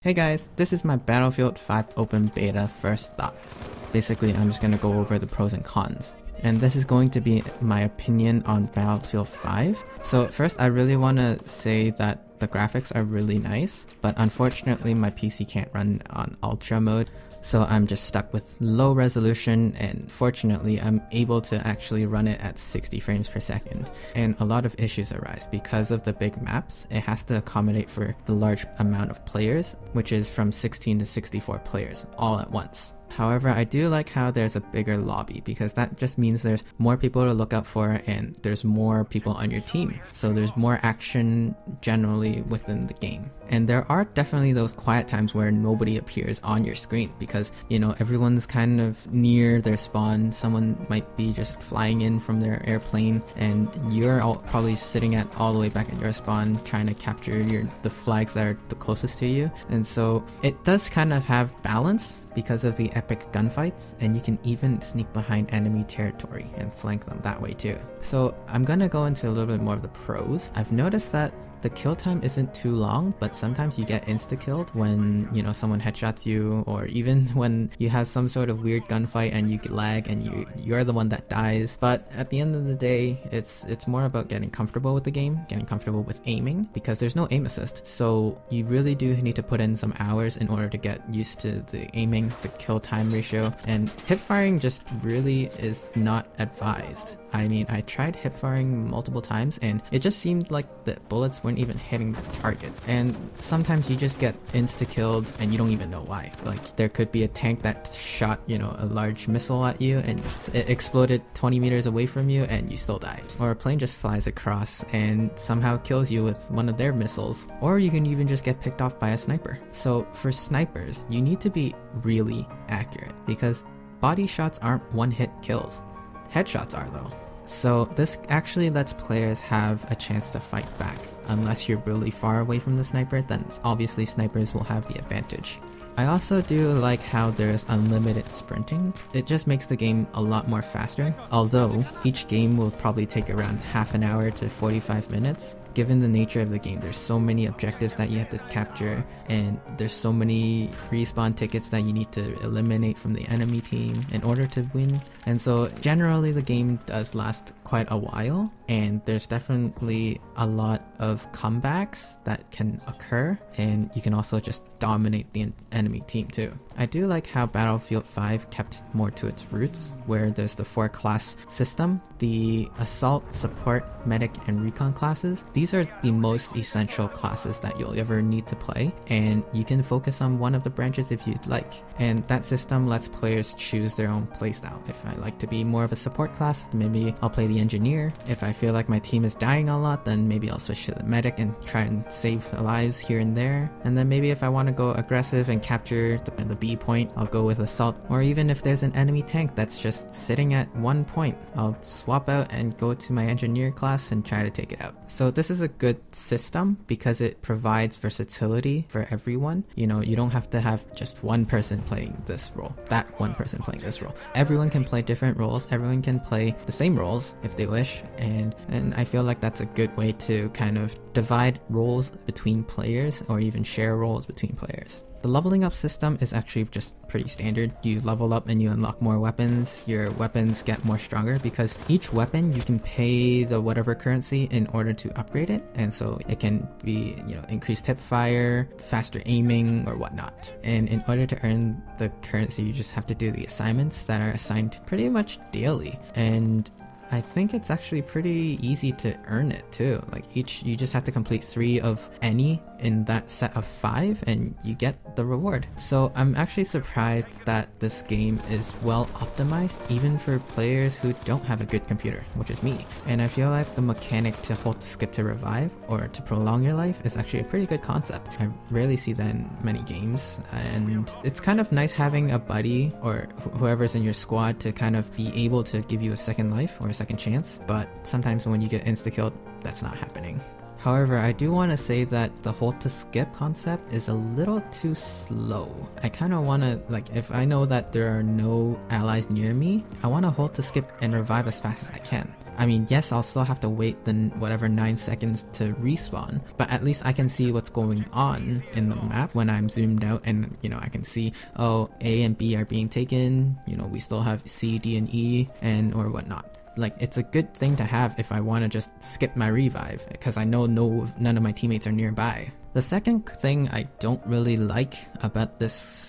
Hey guys, this is my Battlefield 5 open beta first thoughts. Basically, I'm just going to go over the pros and cons. And this is going to be my opinion on Battlefield 5. So first, I really want to say that the graphics are really nice, but unfortunately my PC can't run on ultra mode. So I'm just stuck with low resolution, and fortunately I'm able to actually run it at 60 frames per second. And a lot of issues arise because of the big maps. It has to accommodate for the large amount of players, which is from 16 to 64 players all at once. However, I do like how there's a bigger lobby, because that just means there's more people to look out for and there's more people on your team. So there's more action generally within the game. And there are definitely those quiet times where nobody appears on your screen because, you know, everyone's kind of near their spawn. Someone might be just flying in from their airplane and you're probably sitting at all the way back at your spawn trying to capture the flags that are the closest to you. And so it does kind of have balance because of the epic gunfights, and you can even sneak behind enemy territory and flank them that way too. So I'm gonna go into a little bit more of the pros. I've noticed that the kill time isn't too long, but sometimes you get insta-killed when, you know, someone headshots you, or even when you have some sort of weird gunfight and you lag and you're the one that dies. But at the end of the day, it's more about getting comfortable with the game, getting comfortable with aiming, because there's no aim assist. So you really do need to put in some hours in order to get used to the aiming, the kill time ratio, and hip firing just really is not advised. I mean, I tried hip firing multiple times and it just seemed like the bullets weren't even hitting the target. And sometimes you just get insta-killed and you don't even know why. Like, there could be a tank that shot, you know, a large missile at you and it exploded 20 meters away from you and you still died. Or a plane just flies across and somehow kills you with one of their missiles. Or you can even just get picked off by a sniper. So for snipers, you need to be really accurate because body shots aren't one-hit kills. Headshots are though. So this actually lets players have a chance to fight back. Unless you're really far away from the sniper, then obviously snipers will have the advantage. I also do like how there's unlimited sprinting. It just makes the game a lot more faster, although each game will probably take around half an hour to 45 minutes. Given the nature of the game, there's so many objectives that you have to capture, and there's so many respawn tickets that you need to eliminate from the enemy team in order to win. And so generally the game does last quite a while, and there's definitely a lot of comebacks that can occur, and you can also just dominate the enemy team too. I do like how Battlefield 5 kept more to its roots, where there's the 4-class system, the Assault, Support, Medic, and Recon classes. These are the most essential classes that you'll ever need to play, and you can focus on one of the branches if you'd like. And that system lets players choose their own playstyle. If I like to be more of a support class, maybe I'll play the engineer. If I feel like my team is dying a lot, then maybe I'll switch to the medic and try and save lives here and there. And then maybe if I want to go aggressive and capture the B point, I'll go with assault. Or even if there's an enemy tank that's just sitting at one point, I'll swap out and go to my engineer class and try to take it out. So this is a good system because it provides versatility for everyone. You know, you don't have to have just one person playing this role, that one person playing this role. Everyone can play different roles. Everyone can play the same roles if they wish. And I feel like that's a good way to kind of divide roles between players, or even share roles between players. The leveling up system is actually just pretty standard. You level up and you unlock more weapons. Your weapons get more stronger because each weapon you can pay the whatever currency in order to upgrade it. And so it can be, you know, increased hip fire, faster aiming, or whatnot. And in order to earn the currency, you just have to do the assignments that are assigned pretty much daily. And I think it's actually pretty easy to earn it too. Like you just have to complete 3 of any in that set of 5 and you get the reward. So I'm actually surprised that this game is well optimized even for players who don't have a good computer, which is me. And I feel like the mechanic to hold the skip to revive or to prolong your life is actually a pretty good concept. I rarely see that in many games, and it's kind of nice having a buddy or whoever's in your squad to kind of be able to give you a second life or a second chance, but sometimes when you get insta-killed, that's not happening. However, I do want to say that the hold to skip concept is a little too slow. I kind of want to, like, if I know that there are no allies near me, I want to hold to skip and revive as fast as I can. I mean, yes, I'll still have to wait the whatever 9 seconds to respawn, but at least I can see what's going on in the map when I'm zoomed out, and you know, I can see, oh, A and B are being taken, you know, we still have C, D, and E, and or whatnot. Like, it's a good thing to have if I want to just skip my revive, because I know none of my teammates are nearby. The second thing I don't really like about this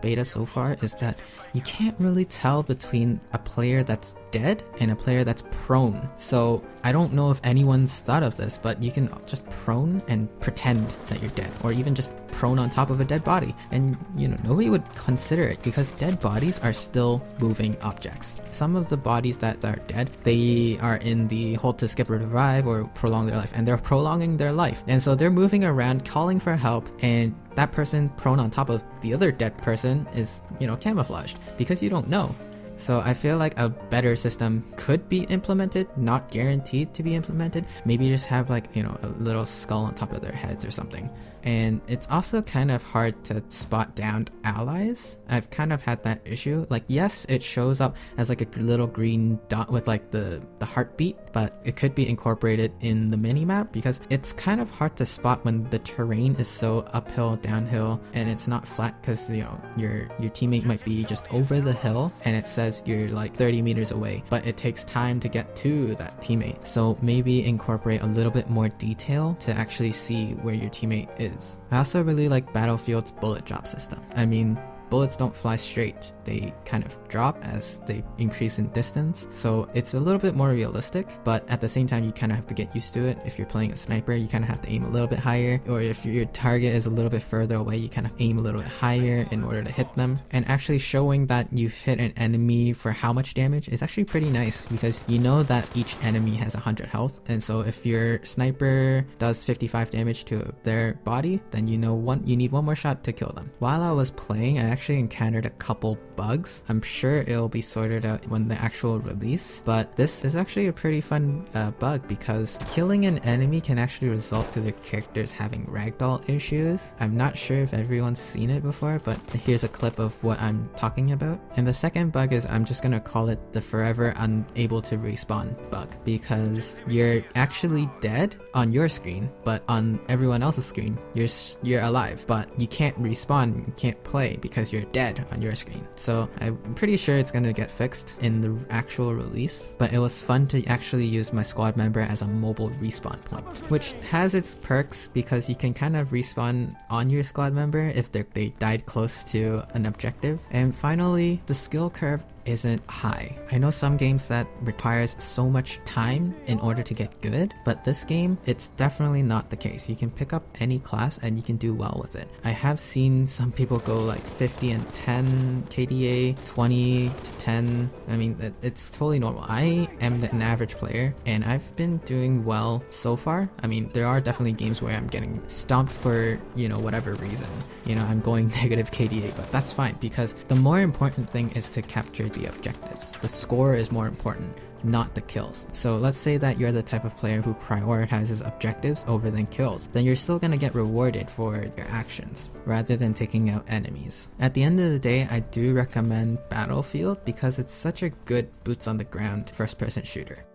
beta so far, is that you can't really tell between a player that's dead and a player that's prone. So I don't know if anyone's thought of this, but you can just prone and pretend that you're dead, or even just prone on top of a dead body, and you know, nobody would consider it because dead bodies are still moving objects. Some of the bodies that are dead, they are in the hold to skip or revive or prolong their life, and they're prolonging their life, and so they're moving around calling for help, and that person prone on top of the other dead person is, you know, camouflaged because you don't know. So I feel like a better system could be implemented, not guaranteed to be implemented. Maybe just have like, you know, a little skull on top of their heads or something. And it's also kind of hard to spot downed allies. I've kind of had that issue. Like, yes, it shows up as like a little green dot with like the heartbeat, but it could be incorporated in the minimap because it's kind of hard to spot when the terrain is so uphill, downhill, and it's not flat because, you know, your teammate might be just over the hill and it says you're like 30 meters away, but it takes time to get to that teammate. So maybe incorporate a little bit more detail to actually see where your teammate is. I also really like Battlefield's bullet drop system. I mean, bullets don't fly straight, they kind of drop as they increase in distance, so it's a little bit more realistic, but at the same time you kind of have to get used to it. If you're playing a sniper, you kind of have to aim a little bit higher, or if your target is a little bit further away, you kind of aim a little bit higher in order to hit them. And actually showing that you've hit an enemy for how much damage is actually pretty nice, because you know that each enemy has 100 health, and so if your sniper does 55 damage to their body, then you know you need one more shot to kill them. While I was playing, I actually encountered a couple bugs. I'm sure it'll be sorted out when the actual release, but this is actually a pretty fun bug, because killing an enemy can actually result to their characters having ragdoll issues. I'm not sure if everyone's seen it before, but here's a clip of what I'm talking about. And the second bug is, I'm just gonna call it the forever unable to respawn bug, because you're actually dead on your screen, but on everyone else's screen you're alive, but you can't respawn, you can't play because you're dead on your screen. So I'm pretty sure it's gonna get fixed in the actual release, but it was fun to actually use my squad member as a mobile respawn point, which has its perks because you can kind of respawn on your squad member if they died close to an objective. And finally, the skill curve isn't high. I know some games that requires so much time in order to get good, but this game, it's definitely not the case. You can pick up any class and you can do well with it. I have seen some people go like 50 and 10 KDA, 20 to 10. I mean, it's totally normal. I am an average player and I've been doing well so far. I mean, there are definitely games where I'm getting stomped for, you know, whatever reason. You know, I'm going negative KDA, but that's fine, because the more important thing is to capture the objectives. The score is more important, not the kills. So let's say that you're the type of player who prioritizes objectives over than kills, then you're still gonna get rewarded for your actions rather than taking out enemies. At the end of the day, I do recommend Battlefield because it's such a good boots on the ground first person shooter.